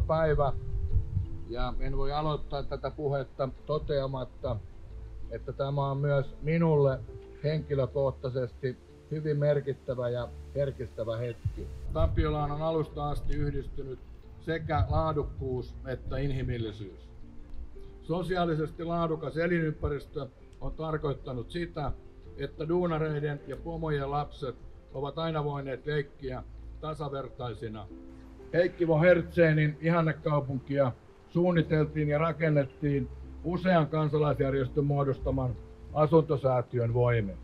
päivä ja en voi aloittaa tätä puhetta toteamatta, että tämä on myös minulle henkilökohtaisesti hyvin merkittävä ja herkistävä hetki. Tapiolaan on alusta asti yhdistynyt sekä laadukkuus että inhimillisyys. Sosiaalisesti laadukas elinympäristö on tarkoittanut sitä, että duunareiden ja pomojen lapset ovat aina voineet leikkiä tasavertaisina. Heikki von Hertzénin ihannekaupunkia suunniteltiin ja rakennettiin usean kansalaisjärjestön muodostaman asuntosäätiön voimin.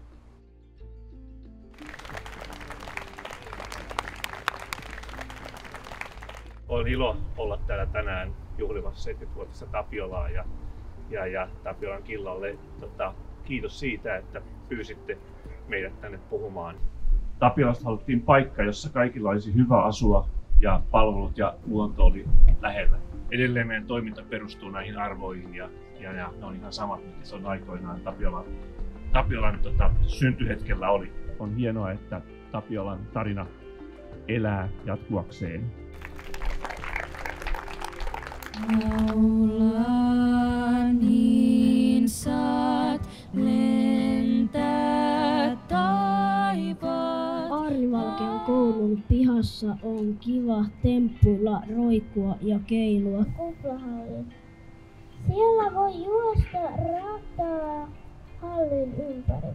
On ilo olla täällä tänään juhlimassa 70-vuotista Tapiolaa ja Tapiolan Killalle. Kiitos siitä, että pyysitte meidät tänne puhumaan. Tapiolasta haluttiin paikka, jossa kaikilla olisi hyvä asua ja palvelut ja luonto oli lähellä. Edelleen meidän toiminta perustuu näihin arvoihin ja ne on ihan samat, mitä se on aikoinaan Tapiolan syntyhetkellä oli. On hienoa, että Tapiolan tarina elää jatkuakseen. Laula niin saat lentää taivaan. Aarnivalkean koulun pihassa on kiva temppuilla, roikkua ja keilua. Kuplahalli. Siellä voi juosta rataa hallin ympäri.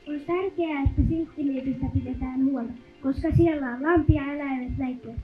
On tärkeää, että Silkkiniitistä pidetään huolta, koska siellä on lampia eläimet leikkiä.